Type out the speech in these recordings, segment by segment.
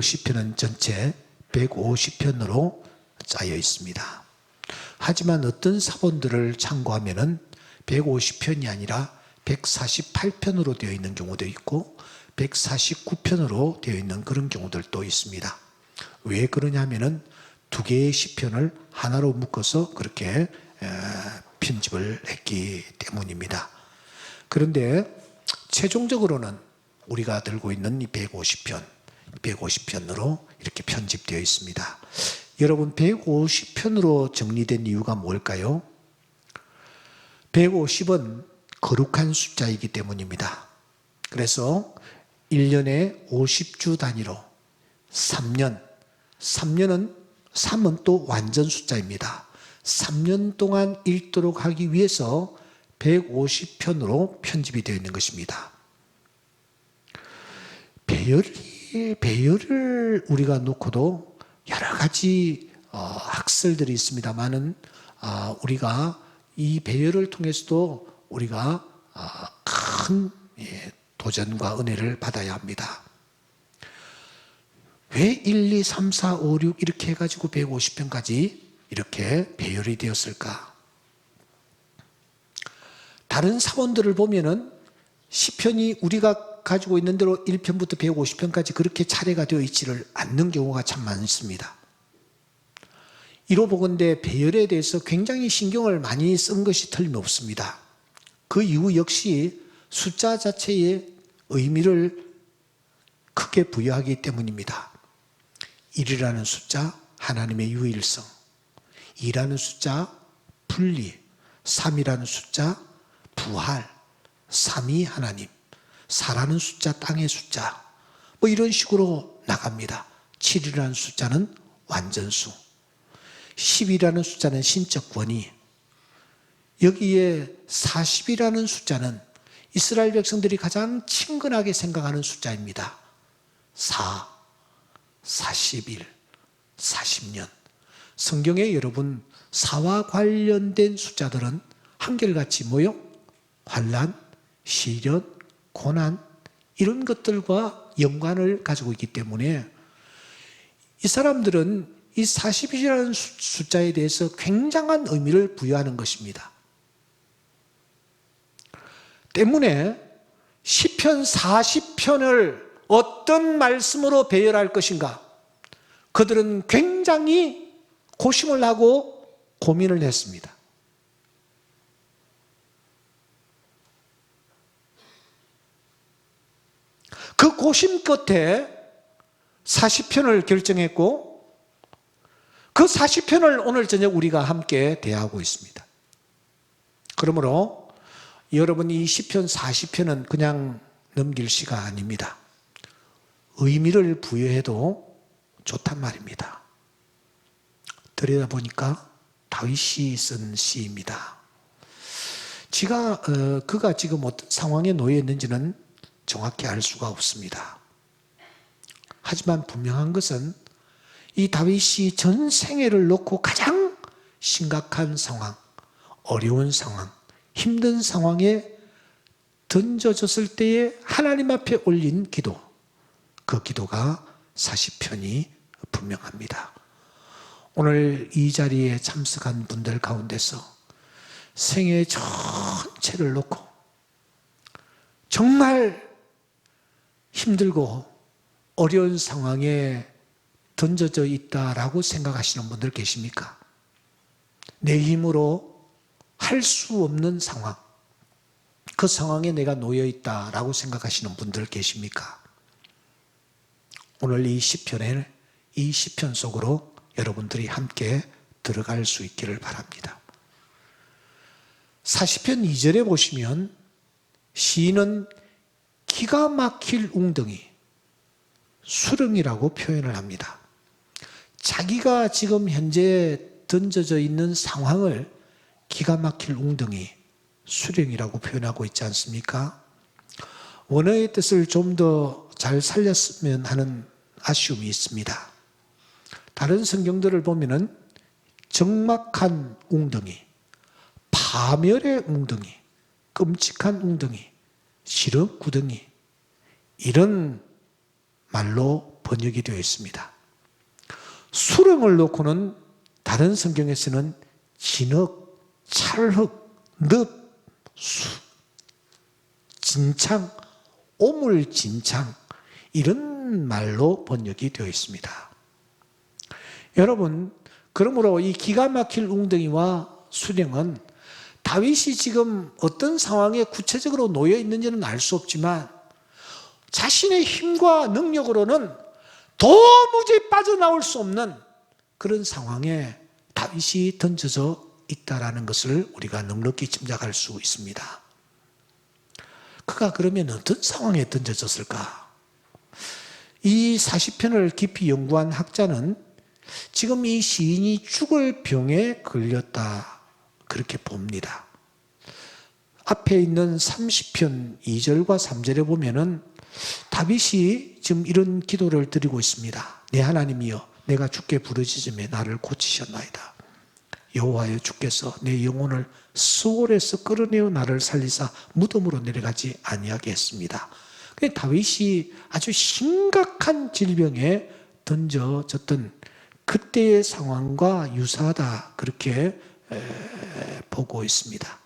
시편은 전체 150편으로 짜여 있습니다. 하지만 어떤 사본들을 참고하면 150편이 아니라 148편으로 되어 있는 경우도 있고 149편으로 되어 있는 그런 경우들도 있습니다. 왜 그러냐면은 두 개의 시편을 하나로 묶어서 그렇게 편집을 했기 때문입니다. 그런데 최종적으로는 우리가 들고 있는 이 150편으로 이렇게 편집되어 있습니다. 여러분, 150편으로 정리된 이유가 뭘까요? 150은 거룩한 숫자이기 때문입니다. 그래서 1년에 50주 단위로 3은 또 완전 숫자입니다. 3년 동안 읽도록 하기 위해서 150편으로 편집이 되어 있는 것입니다. 배열을 우리가 놓고도 여러 가지 학설들이 있습니다만은 우리가 이 배열을 통해서도 우리가 큰 도전과 은혜를 받아야 합니다. 왜 1, 2, 3, 4, 5, 6 이렇게 해가지고 150편까지 이렇게 배열이 되었을까? 다른 사본들을 보면은 시편이 우리가 가지고 있는 대로 1편부터 150편까지 그렇게 차례가 되어 있지를 않는 경우가 참 많습니다. 이로 보건대 배열에 대해서 굉장히 신경을 많이 쓴 것이 틀림없습니다. 그 이유 역시 숫자 자체의 의미를 크게 부여하기 때문입니다. 1이라는 숫자, 하나님의 유일성. 2라는 숫자, 분리. 3이라는 숫자, 부활. 3이 하나님. 4라는 숫자, 땅의 숫자. 뭐 이런 식으로 나갑니다. 7이라는 숫자는 완전수. 10이라는 숫자는 신적 권위. 여기에 40이라는 숫자는 이스라엘 백성들이 가장 친근하게 생각하는 숫자입니다. 4, 41, 40년. 성경에 여러분 4와 관련된 숫자들은 한결같이 뭐요? 환난, 시련, 고난 이런 것들과 연관을 가지고 있기 때문에 이 사람들은 이 40이라는 숫자에 대해서 굉장한 의미를 부여하는 것입니다. 때문에 시편 40편을 어떤 말씀으로 배열할 것인가? 그들은 굉장히 고심을 하고 고민을 했습니다. 그 고심 끝에 40편을 결정했고 그 40편을 오늘 저녁 우리가 함께 대하고 있습니다. 그러므로 여러분 이 시편 40편은 그냥 넘길 시가 아닙니다. 의미를 부여해도 좋단 말입니다. 들여다보니까 다윗이 쓴 시입니다. 그가 지금 어떤 상황에 놓여 있는지는 정확히 알 수가 없습니다. 하지만 분명한 것은 이 다윗이 전 생애를 놓고 가장 심각한 상황, 어려운 상황, 힘든 상황에 던져졌을 때에 하나님 앞에 올린 기도, 그 기도가 40편이 분명합니다. 오늘 이 자리에 참석한 분들 가운데서 생애 전체를 놓고 정말 힘들고 어려운 상황에 던져져 있다라고 생각하시는 분들 계십니까? 내 힘으로 할 수 없는 상황, 그 상황에 내가 놓여 있다라고 생각하시는 분들 계십니까? 오늘 이 시편 속으로 여러분들이 함께 들어갈 수 있기를 바랍니다. 40편 2절에 보시면 시인은 기가 막힐 웅덩이, 수렁이라고 표현을 합니다. 자기가 지금 현재 던져져 있는 상황을 기가 막힐 웅덩이, 수렁이라고 표현하고 있지 않습니까? 원어의 뜻을 좀 더 잘 살렸으면 하는 아쉬움이 있습니다. 다른 성경들을 보면은 적막한 웅덩이, 파멸의 웅덩이, 끔찍한 웅덩이, 시럽구덩이 이런 말로 번역이 되어 있습니다. 수렁을 놓고는 다른 성경에서는 진흙, 찰흙, 늪, 진창, 오물진창 이런 말로 번역이 되어 있습니다. 여러분, 그러므로 이 기가 막힐 웅덩이와 수령은 다윗이 지금 어떤 상황에 구체적으로 놓여 있는지는 알 수 없지만 자신의 힘과 능력으로는 도무지 빠져나올 수 없는 그런 상황에 다윗이 던져져 있다는 것을 우리가 넉넉히 짐작할 수 있습니다. 그가 그러면 어떤 상황에 던져졌을까? 이 40편을 깊이 연구한 학자는 지금 이 시인이 죽을 병에 걸렸다 그렇게 봅니다. 앞에 있는 30편 2절과 3절에 보면은 다윗이 지금 이런 기도를 드리고 있습니다. 내 하나님이여, 내가 주께 부르짖음에 나를 고치셨나이다. 여호와여, 주께서 내 영혼을 수월에서 끌어내어 나를 살리사 무덤으로 내려가지 아니하게 했습니다. 다윗이 아주 심각한 질병에 던져졌던 그때의 상황과 유사하다 그렇게 보고 있습니다.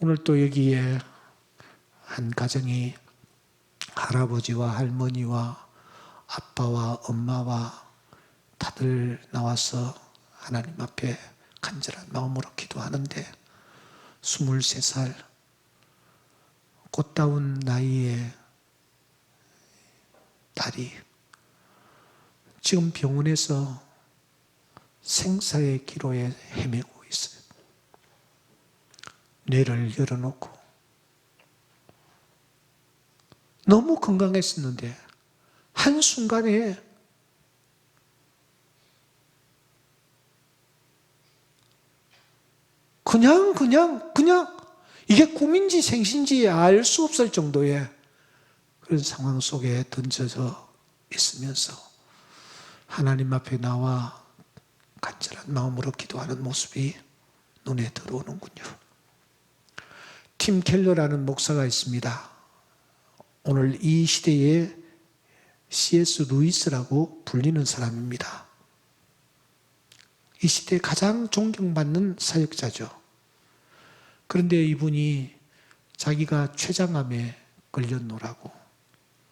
오늘 또 여기에 한 가정이 할아버지와 할머니와 아빠와 엄마와 다들 나와서 하나님 앞에 간절한 마음으로 기도하는데 23살 꽃다운 나이의 딸이 지금 병원에서 생사의 기로에 헤매고 있어요. 뇌를 열어놓고 너무 건강했었는데 한순간에 그냥 이게 꿈인지 생신지 알 수 없을 정도의 그런 상황 속에 던져져 있으면서 하나님 앞에 나와 간절한 마음으로 기도하는 모습이 눈에 들어오는군요. 팀 켈러라는 목사가 있습니다. 오늘 이 시대에 C.S. 루이스라고 불리는 사람입니다. 이 시대에 가장 존경받는 사역자죠. 그런데 이분이 자기가 췌장암에 걸렸노라고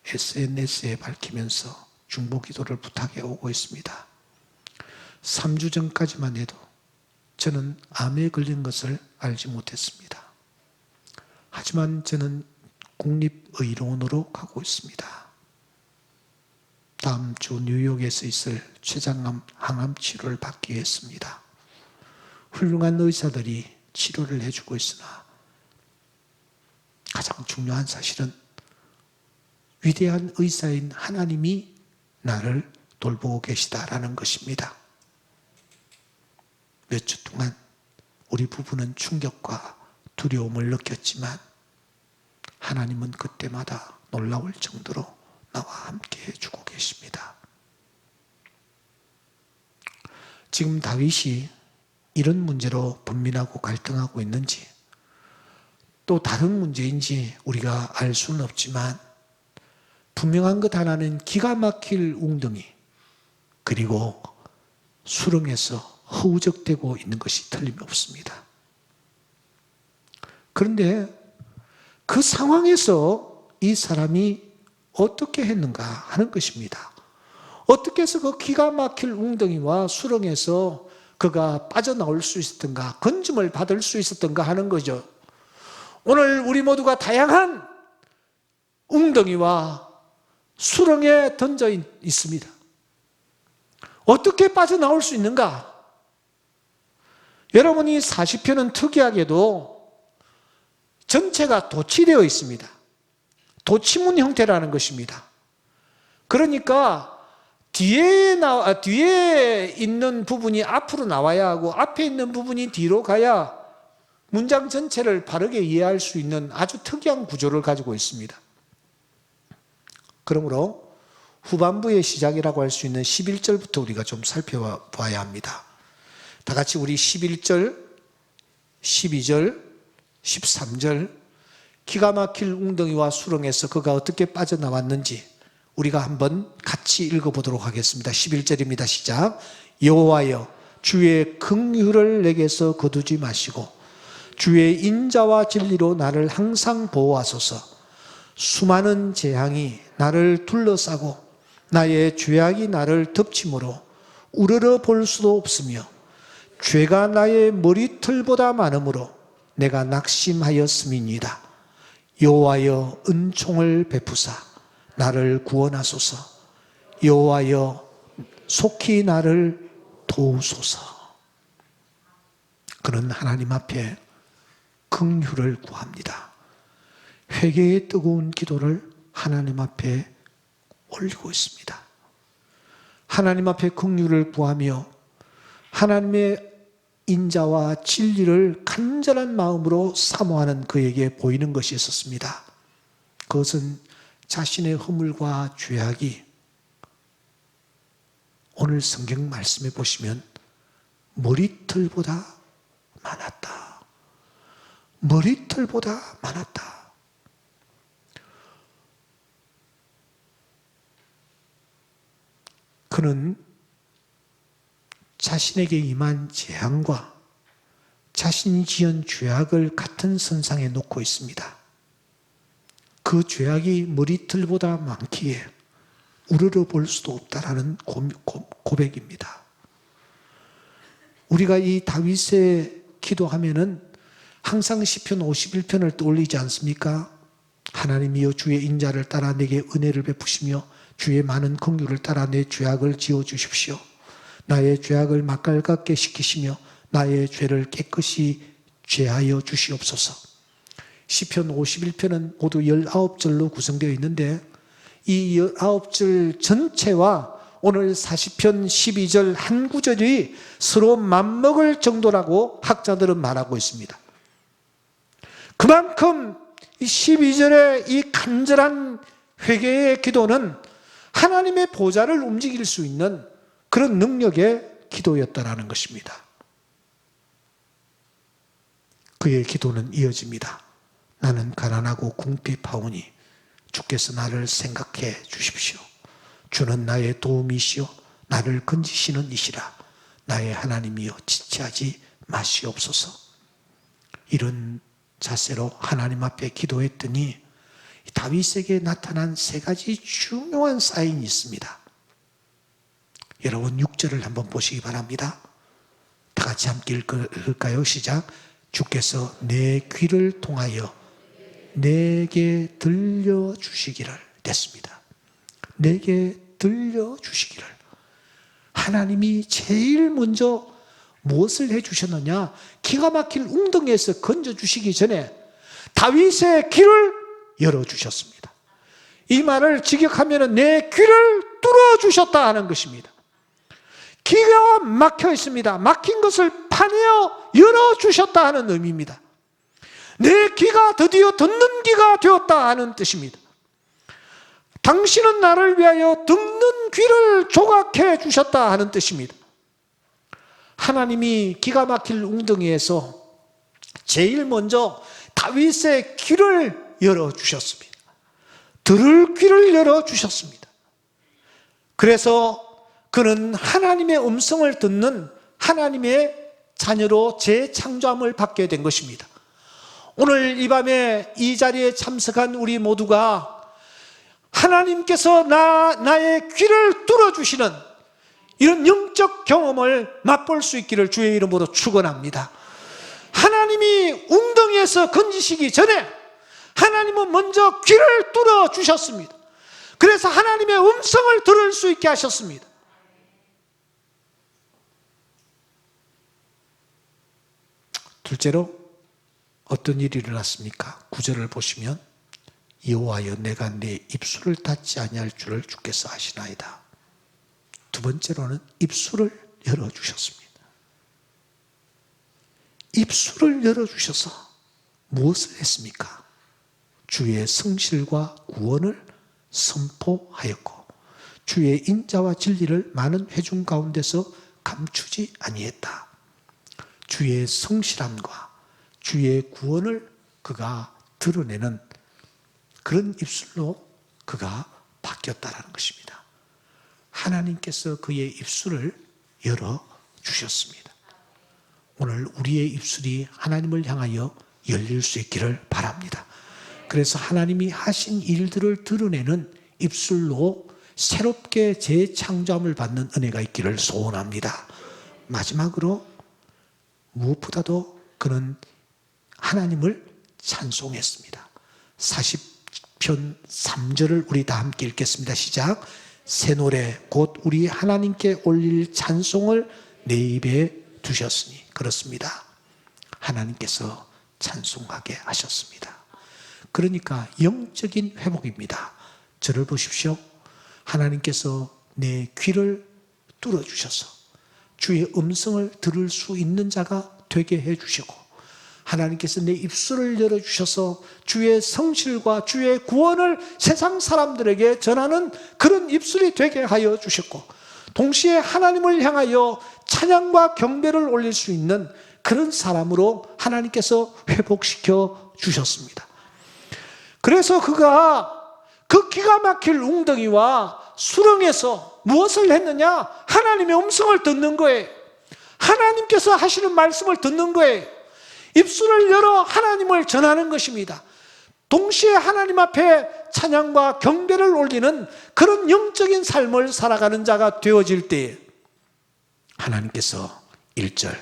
SNS에 밝히면서 중보기도를 부탁해 오고 있습니다. 3주 전까지만 해도 저는 암에 걸린 것을 알지 못했습니다. 하지만 저는 국립의료원으로 가고 있습니다. 다음 주 뉴욕에서 있을 췌장암 항암 치료를 받기 위해서입니다. 훌륭한 의사들이 치료를 해주고 있으나 가장 중요한 사실은 위대한 의사인 하나님이 나를 돌보고 계시다라는 것입니다. 몇 주 동안 우리 부부는 충격과 두려움을 느꼈지만 하나님은 그때마다 놀라울 정도로 나와 함께 해주고 계십니다. 지금 다윗이 이런 문제로 분민하고 갈등하고 있는지 또 다른 문제인지 우리가 알 수는 없지만 분명한 것 하나는 기가 막힐 웅덩이 그리고 수렁에서 허우적대고 있는 것이 틀림없습니다. 그런데 그 상황에서 이 사람이 어떻게 했는가 하는 것입니다. 어떻게 해서 그 기가 막힐 웅덩이와 수렁에서 그가 빠져나올 수 있었던가, 건짐을 받을 수 있었던가 하는 거죠. 오늘 우리 모두가 다양한 웅덩이와 수렁에 던져 있습니다. 어떻게 빠져나올 수 있는가? 여러분이 40편은 특이하게도 전체가 도치되어 있습니다. 도치문 형태라는 것입니다. 그러니까 뒤에 있는 부분이 앞으로 나와야 하고 앞에 있는 부분이 뒤로 가야 문장 전체를 바르게 이해할 수 있는 아주 특이한 구조를 가지고 있습니다. 그러므로 후반부의 시작이라고 할 수 있는 11절부터 우리가 좀 살펴봐야 합니다. 다 같이 우리 11절, 12절, 13절 기가 막힐 웅덩이와 수렁에서 그가 어떻게 빠져나왔는지 우리가 한번 같이 읽어보도록 하겠습니다. 11절입니다. 시작. 여호와여 주의 긍휼을 내게서 거두지 마시고 주의 인자와 진리로 나를 항상 보호하소서. 수많은 재앙이 나를 둘러싸고 나의 죄악이 나를 덮침으로 우러러 볼 수도 없으며 죄가 나의 머리털보다 많으므로 내가 낙심하였음이니이다. 여호와여 은총을 베푸사 나를 구원하소서. 여호와여 속히 나를 도우소서. 그는 하나님 앞에 긍휼을 구합니다. 회개의 뜨거운 기도를 하나님 앞에 올리고 있습니다. 하나님 앞에 긍휼을 구하며 하나님의 인자와 진리를 간절한 마음으로 사모하는 그에게 보이는 것이 있었습니다. 그것은 자신의 허물과 죄악이 오늘 성경 말씀에 보시면 머리털보다 많았다. 머리털보다 많았다. 그는 자신에게 임한 재앙과 자신이 지은 죄악을 같은 선상에 놓고 있습니다. 그 죄악이 머리털보다 많기에 우러러 볼 수도 없다라는 고백입니다. 우리가 이 다윗의 기도하면은 항상 시편 51편을 떠올리지 않습니까? 하나님이여 주의 인자를 따라 내게 은혜를 베푸시며 주의 많은 긍휼을 따라 내 죄악을 지어 주십시오. 나의 죄악을 맛깔같게 시키시며 나의 죄를 깨끗이 제하여 주시옵소서. 시편 51편은 모두 19절로 구성되어 있는데 이 19절 전체와 오늘 40편 12절 한 구절이 서로 맞먹을 정도라고 학자들은 말하고 있습니다. 그만큼 이 12절의 이 간절한 회개의 기도는 하나님의 보좌를 움직일 수 있는 그런 능력의 기도였다라는 것입니다. 그의 기도는 이어집니다. 나는 가난하고 궁핍하오니 주께서 나를 생각해 주십시오. 주는 나의 도움이시오 나를 건지시는 이시라. 나의 하나님이여 지체하지 마시옵소서. 이런 자세로 하나님 앞에 기도했더니 다윗에게 나타난 세 가지 중요한 사인이 있습니다. 여러분 6절을 한번 보시기 바랍니다. 다 같이 함께 읽을까요? 시작. 주께서 내 귀를 통하여 내게 들려주시기를. 됐습니다. 내게 들려주시기를. 하나님이 제일 먼저 무엇을 해주셨느냐? 기가 막힐 웅덩이에서 건져주시기 전에 다윗의 귀를 열어주셨습니다. 이 말을 직역하면 내 귀를 뚫어주셨다 하는 것입니다. 기가 막혀 있습니다. 막힌 것을 파내어 열어주셨다 하는 의미입니다. 내 귀가 드디어 듣는 귀가 되었다 하는 뜻입니다. 당신은 나를 위하여 듣는 귀를 조각해 주셨다 하는 뜻입니다. 하나님이 기가 막힐 웅덩이에서 제일 먼저 다윗의 귀를 열어주셨습니다. 들을 귀를 열어주셨습니다. 그래서 그는 하나님의 음성을 듣는 하나님의 자녀로 재창조함을 받게 된 것입니다. 오늘 이 밤에 이 자리에 참석한 우리 모두가 하나님께서 나의 귀를 뚫어주시는 이런 영적 경험을 맛볼 수 있기를 주의 이름으로 축원합니다. 하나님이 웅덩이에서 건지시기 전에 하나님은 먼저 귀를 뚫어주셨습니다. 그래서 하나님의 음성을 들을 수 있게 하셨습니다. 둘째로 어떤 일이 일어났습니까? 9절을 보시면 여호와여 내가 내 입술을 닫지 아니할 줄을 주께서 아시나이다. 두 번째로는 입술을 열어주셨습니다. 입술을 열어주셔서 무엇을 했습니까? 주의 성실과 구원을 선포하였고 주의 인자와 진리를 많은 회중 가운데서 감추지 아니했다. 주의 성실함과 주의 구원을 그가 드러내는 그런 입술로 그가 바뀌었다라는 것입니다. 하나님께서 그의 입술을 열어주셨습니다. 오늘 우리의 입술이 하나님을 향하여 열릴 수 있기를 바랍니다. 그래서 하나님이 하신 일들을 드러내는 입술로 새롭게 재창조함을 받는 은혜가 있기를 소원합니다. 마지막으로 무엇보다도 그는 하나님을 찬송했습니다. 40편 3절을 우리 다 함께 읽겠습니다. 시작. 새 노래 곧 우리 하나님께 올릴 찬송을 내 입에 두셨으니. 그렇습니다. 하나님께서 찬송하게 하셨습니다. 그러니까 영적인 회복입니다. 저를 보십시오. 하나님께서 내 귀를 뚫어주셔서 주의 음성을 들을 수 있는 자가 되게 해주시고, 하나님께서 내 입술을 열어주셔서 주의 성실과 주의 구원을 세상 사람들에게 전하는 그런 입술이 되게 하여 주셨고, 동시에 하나님을 향하여 찬양과 경배를 올릴 수 있는 그런 사람으로 하나님께서 회복시켜 주셨습니다. 그래서 그가 그 기가 막힐 웅덩이와 수렁에서 무엇을 했느냐? 하나님의 음성을 듣는 거예요. 하나님께서 하시는 말씀을 듣는 거예요. 입술을 열어 하나님을 전하는 것입니다. 동시에 하나님 앞에 찬양과 경배를 올리는 그런 영적인 삶을 살아가는 자가 되어질 때에 하나님께서 1절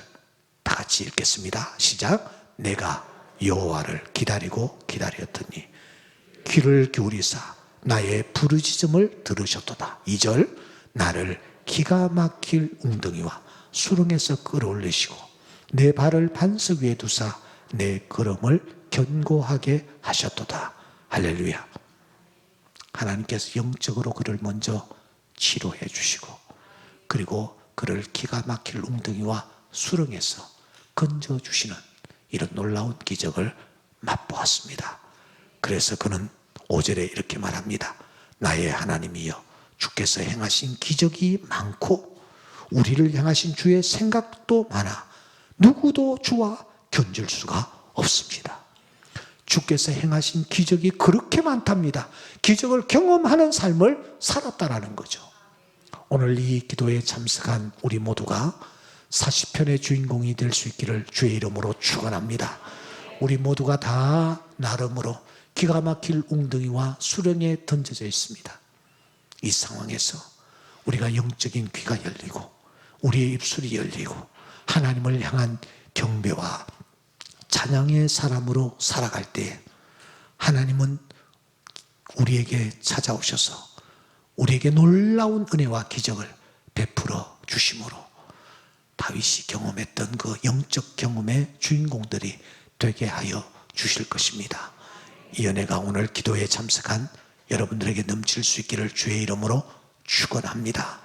다 같이 읽겠습니다. 시작. 내가 여호와를 기다리고 기다렸더니 귀를 기울이사 나의 부르짖음을 들으셨도다. 2절 나를 기가 막힐 웅덩이와 수렁에서 끌어올리시고 내 발을 반석 위에 두사 내 걸음을 견고하게 하셨도다. 할렐루야. 하나님께서 영적으로 그를 먼저 치료해 주시고, 그리고 그를 기가 막힐 웅덩이와 수렁에서 건져주시는 이런 놀라운 기적을 맛보았습니다. 그래서 그는 5절에 이렇게 말합니다. 나의 하나님이여, 주께서 행하신 기적이 많고 우리를 향하신 주의 생각도 많아 누구도 주와 견줄 수가 없습니다. 주께서 행하신 기적이 그렇게 많답니다. 기적을 경험하는 삶을 살았다라는 거죠. 오늘 이 기도에 참석한 우리 모두가 40편의 주인공이 될 수 있기를 주의 이름으로 축원합니다. 우리 모두가 다 나름으로 기가 막힐 웅덩이와 수렁에 던져져 있습니다. 이 상황에서 우리가 영적인 귀가 열리고 우리의 입술이 열리고 하나님을 향한 경배와 찬양의 사람으로 살아갈 때 하나님은 우리에게 찾아오셔서 우리에게 놀라운 은혜와 기적을 베풀어 주심으로 다윗이 경험했던 그 영적 경험의 주인공들이 되게 하여 주실 것입니다. 이 은혜가 오늘 기도에 참석한 여러분들에게 넘칠 수 있기를 주의 이름으로 축원합니다.